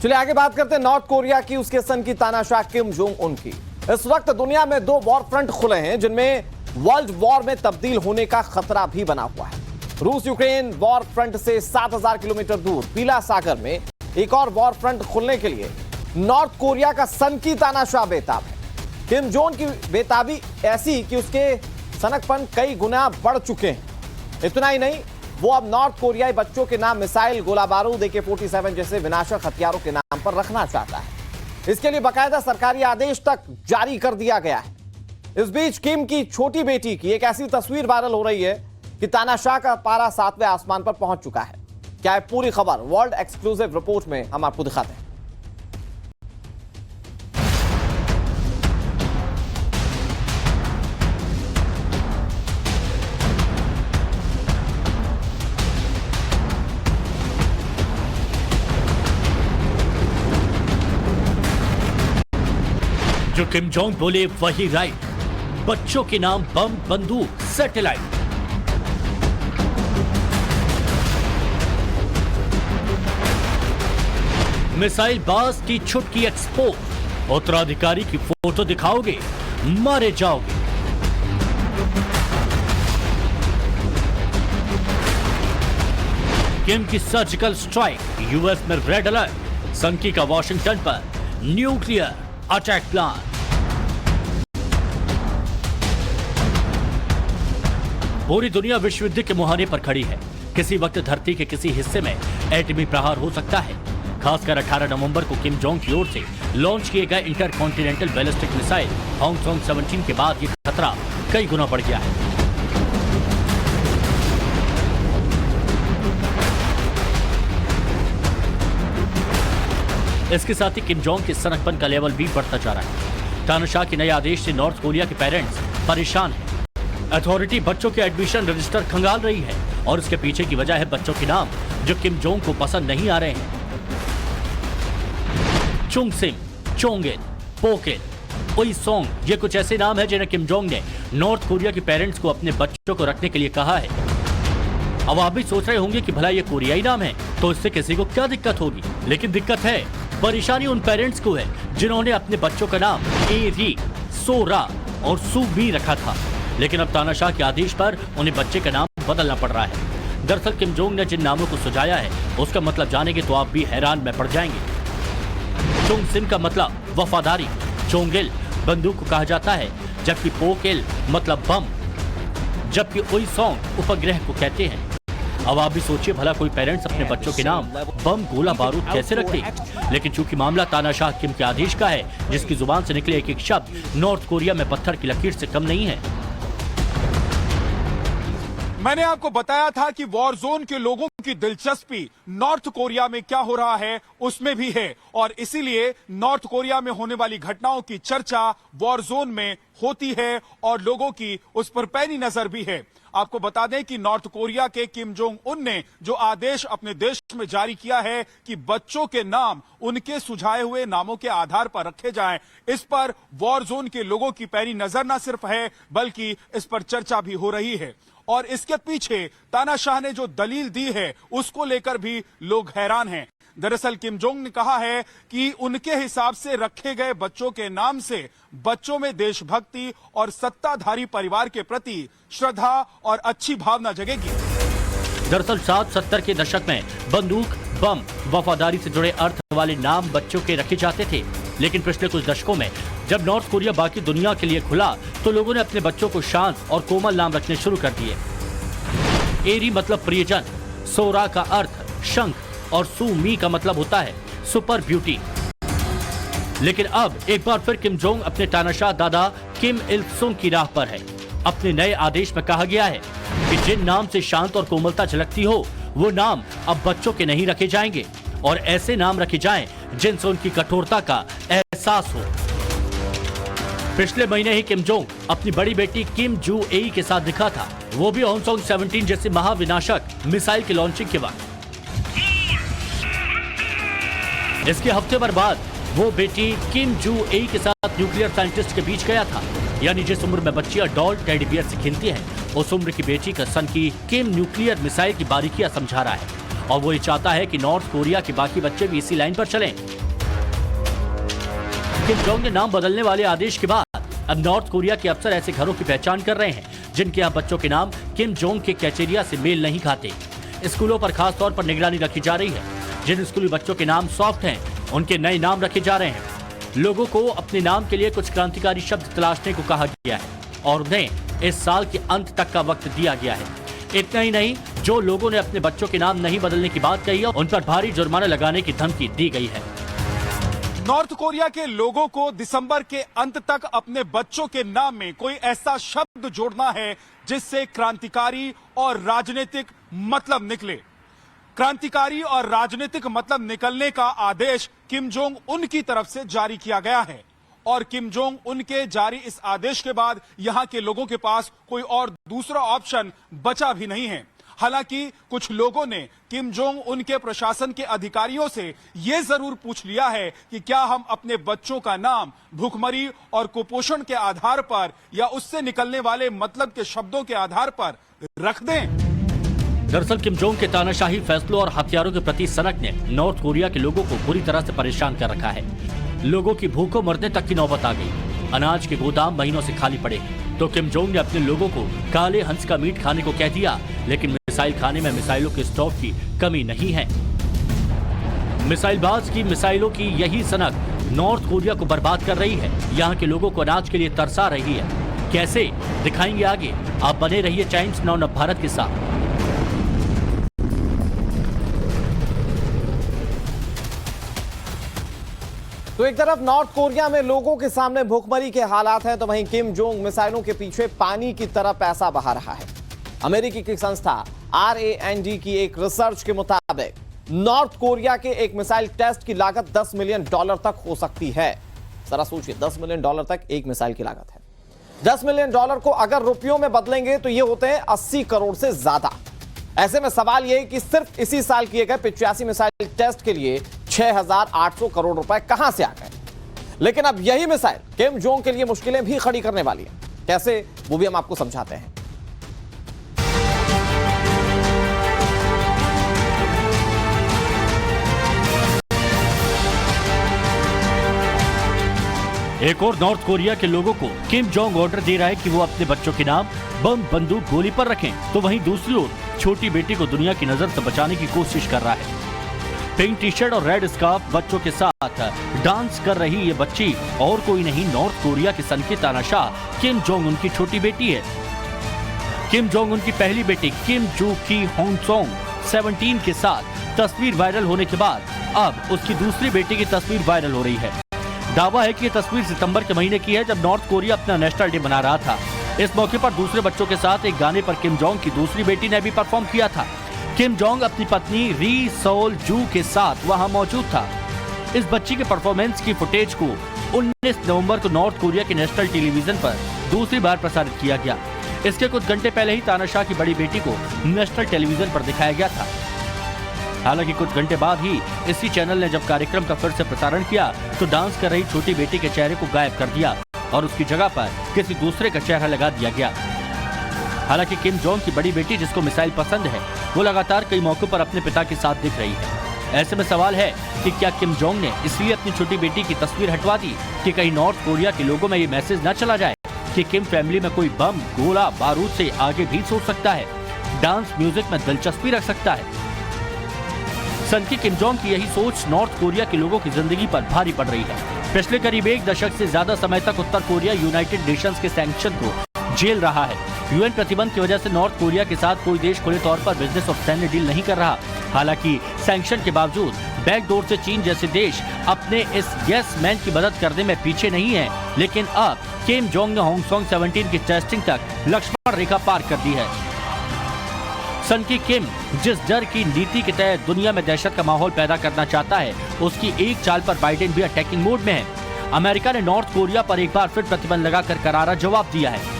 चलिए आगे बात करते हैं नॉर्थ कोरिया की, उसके सन की तानाशाह किम जोंग उन की। इस वक्त दुनिया में दो वॉर फ्रंट खुले हैं जिनमें वर्ल्ड वॉर में तब्दील होने का खतरा भी बना हुआ है। रूस यूक्रेन वॉर फ्रंट से 7000 किलोमीटर दूर पीला सागर में एक और वॉर फ्रंट खुलने के लिए नॉर्थ कोरिया का सन की तानाशाह बेताब है। किम जोंग की बेताबी ऐसी कि उसके सनकपन कई गुना बढ़ चुके हैं। इतना ही नहीं, वो अब नॉर्थ कोरियाई बच्चों के नाम मिसाइल, गोला बारूद, AK-47 जैसे विनाशक हथियारों के नाम पर रखना चाहता है। इसके लिए बाकायदा सरकारी आदेश तक जारी कर दिया गया है। इस बीच किम की छोटी बेटी की एक ऐसी तस्वीर वायरल हो रही है कि तानाशाह का पारा 7वें आसमान पर पहुंच चुका है। क्या है पूरी खबर, वर्ल्ड एक्सक्लूसिव रिपोर्ट में हम आपको दिखाते हैं। जो किम जोंग बोले वही राइट। बच्चों के नाम बम, बंदूक, सैटेलाइट। मिसाइल बाज की छुटकी एक्सपो। उत्तराधिकारी की फोटो दिखाओगे, मारे जाओगे। किम की सर्जिकल स्ट्राइक, यूएस में रेड अलर्ट। संकी का वॉशिंगटन पर न्यूक्लियर अटैक प्लान। पूरी दुनिया विश्व युद्ध के मुहाने पर खड़ी है। किसी वक्त धरती के किसी हिस्से में एटमी प्रहार हो सकता है। खासकर 18 नवंबर को किम जोंग की ओर से लॉन्च किए गए इंटरकॉन्टिनेंटल बैलिस्टिक मिसाइल होंगसोंग 17 के बाद यह खतरा कई गुना बढ़ गया है। इसके साथ ही किम जोंग के सनकपन का लेवल भी बढ़ता जा रहा है। तानाशाह के नए आदेश से नॉर्थ कोरिया के पेरेंट्स परेशान हैं। अथॉरिटी बच्चों के एडमिशन रजिस्टर खंगाल रही है और इसके पीछे की वजह है बच्चों के नाम जो किम जोंग को पसंद नहीं आ रहे हैं। चुंगसिम, चोंगिन, पोकिन, उइसोंग, ये कुछ ऐसे नाम हैं जिन्हें किम जोंग ने नॉर्थ कोरिया के पेरेंट्स को अपने बच्चों को रखने के लिए कहा है। अब आप भी सोच रहे होंगे कि भला ये कोरियाई नाम है तो इससे किसी को क्या दिक्कत होगी, लेकिन दिक्कत है, परेशानी उन पेरेंट्स को है जिन्होंने अपने बच्चों का नाम एरी, सोरा और सुबी रखा था, लेकिन अब तानाशाह के आदेश पर उन्हें बच्चे का नाम बदलना पड़ रहा है। दरअसल किम जोंग ने जिन नामों को सुझाया है उसका मतलब जानेंगे तो आप भी हैरान में पड़ जाएंगे। चोंगसिम का मतलब वफादारी, चोंगिल बंदूक को कहा जाता है, जबकि पोकिल मतलब बम, जबकि उइसोंग उपग्रह को कहते हैं। अब आप भी सोचिए भला कोई पेरेंट्स अपने बच्चों के नाम बम, गोला बारूद कैसे रखते, लेकिन चूंकि मामला तानाशाह किम के आदेश का है जिसकी जुबान से निकले एक एक शब्द नॉर्थ कोरिया में पत्थर की लकीर से कम नहीं है। मैंने आपको बताया था कि वॉर जोन के लोगों की दिलचस्पी नॉर्थ कोरिया में क्या हो रहा है उसमें भी है, और इसीलिए नॉर्थ कोरिया में होने वाली घटनाओं की चर्चा वॉर जोन में होती है और लोगों की उस पर पैनी नजर भी है। आपको बता दें कि नॉर्थ कोरिया के किम जोंग उन ने जो आदेश अपने देश में जारी किया है कि बच्चों के नाम उनके सुझाए हुए नामों के आधार पर रखे जाएं, इस पर वॉर जोन के लोगों की पैनी नजर न सिर्फ है बल्कि इस पर चर्चा भी हो रही है। और इसके पीछे तानाशाह ने जो दलील दी है उसको लेकर भी लोग हैरान हैं। दरअसल किम जोंग ने कहा है कि उनके हिसाब से रखे गए बच्चों के नाम से बच्चों में देशभक्ति और सत्ताधारी परिवार के प्रति श्रद्धा और अच्छी भावना जगेगी। दरअसल 60-70 के दशक में बंदूक, बम, वफादारी से जुड़े अर्थ वाले नाम बच्चों के रखे जाते थे, लेकिन पिछले कुछ दशकों में जब नॉर्थ कोरिया बाकी दुनिया के लिए खुला तो लोगों ने अपने बच्चों को शांत और कोमल नाम रखने शुरू कर दिए। एरी मतलब प्रियजन, सोरा का अर्थ शंख और सुमी का मतलब होता है सुपर ब्यूटी। लेकिन अब एक बार फिर किम जोंग अपने तानाशाह दादा किम इल सुंग की राह पर है। अपने नए आदेश में कहा गया है कि जिन नाम से शांत और कोमलता झलकती हो वो नाम अब बच्चों के नहीं रखे जाएंगे और ऐसे नाम रखे जाएं जिनसे उनकी कठोरता का एहसास हो। पिछले महीने ही किम जोंग अपनी बड़ी बेटी किम जू एई के साथ दिखा था, वो भी होंगसोंग 17 जैसे महाविनाशक मिसाइल की लॉन्चिंग के वक्त। इसके हफ्ते भर बाद वो बेटी किम जू एई के साथ न्यूक्लियर साइंटिस्ट के बीच गया था, यानी जिस उम्र में बच्चियां डॉल टेडी बियर से खेलती हैं उस उम्र की बेटी का सन की किम न्यूक्लियर मिसाइल की बारीकियां समझा रहा है और वो ये चाहता है कि नॉर्थ कोरिया के बाकी बच्चे भी इसी लाइन पर चलें। किम जोंग ने नाम बदलने वाले आदेश के बाद अब नॉर्थ कोरिया के अफसर ऐसे घरों की पहचान कर रहे हैं जिनके यहाँ बच्चों के नाम किम जोंग के कैचेरिया से मेल नहीं खाते। स्कूलों पर खास तौर पर निगरानी रखी जा रही है। जिन स्कूली बच्चों के नाम सॉफ्ट हैं, उनके नए नाम रखे जा रहे हैं। लोगों को अपने नाम के लिए कुछ क्रांतिकारी शब्द तलाशने को कहा गया है और उन्हें इस साल के अंत तक का वक्त दिया गया है। इतना ही नहीं, जो लोगों ने अपने बच्चों के नाम नहीं बदलने की बात कही है, उन पर भारी जुर्माना लगाने की धमकी दी गई है। नॉर्थ कोरिया के लोगों को दिसंबर के अंत तक अपने बच्चों के नाम में कोई ऐसा शब्द जोड़ना है जिससे क्रांतिकारी और राजनीतिक मतलब निकले। क्रांतिकारी और राजनीतिक मतलब निकलने का आदेश किम जोंग उन की तरफ से जारी किया गया है और किम जोंग उन के जारी इस आदेश के बाद यहां के लोगों के पास कोई और दूसरा ऑप्शन बचा भी नहीं है। हालांकि कुछ लोगों ने किम जोंग उन के प्रशासन के अधिकारियों से यह जरूर पूछ लिया है कि क्या हम अपने बच्चों का नाम भूखमरी और कुपोषण के आधार पर या उससे निकलने वाले मतलब के शब्दों के आधार पर रख दें। दरअसल किम जोंग के तानाशाही फैसलों और हथियारों के प्रति सनक ने नॉर्थ कोरिया के लोगों को बुरी तरह से परेशान कर रखा है। लोगों की भूखों मरने तक की नौबत आ गई। अनाज के गोदाम महीनों से खाली पड़े तो किम जोंग ने अपने लोगों को काले हंस का मीट खाने को कह दिया, लेकिन मिसाइल खाने में मिसाइलों के स्टॉक की कमी नहीं है। मिसाइलबाज की मिसाइलों की यही सनक नॉर्थ कोरिया को बर्बाद कर रही है। यहाँ के लोगों को अनाज के लिए तरसा रही है। कैसे, दिखाएंगे आगे। आप बने रहिए टाइम्स नाउ भारत के साथ। तो एक तरफ नॉर्थ कोरिया में लोगों के सामने भूखमरी के हालात हैं, तो वहीं किम जोंग मिसाइलों के पीछे पानी की तरह पैसा बहा रहा है। अमेरिकी की संस्था RAND की एक रिसर्च के मुताबिक नॉर्थ कोरिया के एक मिसाइल टेस्ट की लागत $10 मिलियन तक हो सकती है। जरा सोचिए, $10 मिलियन तक एक मिसाइल की लागत है। $10 मिलियन को अगर रुपयों में बदलेंगे तो ये होते हैं 80 करोड़ से ज्यादा। ऐसे में सवाल यह कि सिर्फ इसी साल किए गए 85 मिसाइल टेस्ट के लिए 6,800 करोड़ रुपए कहां से आ गए। लेकिन अब यही मिसाइल किम जोंग के लिए मुश्किलें भी खड़ी करने वाली है। कैसे, वो भी हम आपको समझाते हैं। एक और नॉर्थ कोरिया के लोगों को किम जोंग ऑर्डर दे रहा है कि वो अपने बच्चों के नाम बम, बंदूक, गोली पर रखें, तो वहीं दूसरी ओर छोटी बेटी को दुनिया की नजर से बचाने की कोशिश कर रहा है। पिंक टी शर्ट और रेड स्कार्फ बच्चों के साथ डांस कर रही ये बच्ची और कोई नहीं, नॉर्थ कोरिया के सन की तानाशाह किम जोंग उनकी छोटी बेटी है। किम जोंग उनकी पहली बेटी किम जू की होंग सोंग 17 के साथ तस्वीर वायरल होने के बाद अब उसकी दूसरी बेटी की तस्वीर वायरल हो रही है। दावा है कि ये तस्वीर सितंबर के महीने की है, जब नॉर्थ कोरिया अपना नेशनल डे मना रहा था। इस मौके पर दूसरे बच्चों के साथ एक गाने पर किम जोंग की दूसरी बेटी ने भी परफॉर्म किया था। किम जोंग अपनी पत्नी री सोल जू के साथ वहां मौजूद था। इस बच्ची के परफॉर्मेंस की फुटेज को 19 नवंबर को नॉर्थ कोरिया के नेशनल टेलीविजन पर दूसरी बार प्रसारित किया गया। इसके कुछ घंटे पहले ही तानाशाह की बड़ी बेटी को नेशनल टेलीविजन पर दिखाया गया था। हालांकि कुछ घंटे बाद ही इसी चैनल ने जब कार्यक्रम का फिर से प्रसारण किया तो डांस कर रही छोटी बेटी के चेहरे को गायब कर दिया और उसकी जगह पर किसी दूसरे का चेहरा लगा दिया गया। हालांकि किम जोंग की बड़ी बेटी, जिसको मिसाइल पसंद है, वो लगातार कई मौकों पर अपने पिता के साथ दिख रही है। ऐसे में सवाल है कि क्या किम जोंग ने इसलिए अपनी छोटी बेटी की तस्वीर हटवा दी कि कहीं नॉर्थ कोरिया के लोगों में ये मैसेज न चला जाए कि किम फैमिली में कोई बम, गोला, बारूद से आगे भी सोच सकता है, डांस म्यूजिक में दिलचस्पी रख सकता है। सन की किम जोंग की यही सोच नॉर्थ कोरिया के लोगों की जिंदगी पर भारी पड़ रही है। पिछले करीब 1 दशक से ज्यादा समय तक उत्तर कोरिया यूनाइटेड नेशंस के सैंक्शन को झेल रहा है। यूएन प्रतिबंध की वजह से नॉर्थ कोरिया के साथ कोई देश खुले तौर पर बिजनेस और सैन्य डील नहीं कर रहा। हालांकि सैंक्शन के बावजूद बैकडोर से चीन जैसे देश अपने इस यस मैन की मदद करने में पीछे नहीं है। लेकिन अब किम जोंग ने होंग सोंग 17 की टेस्टिंग तक लक्ष्मण रेखा पार कर दी है। सन की किम जिस डर की नीति के तहत दुनिया में दहशत का माहौल पैदा करना चाहता है, उसकी एक चाल पर बाइडेन भी अटैकिंग मोड में है। अमेरिका ने नॉर्थ कोरिया पर एक बार फिर प्रतिबंध लगाकर करारा जवाब दिया है।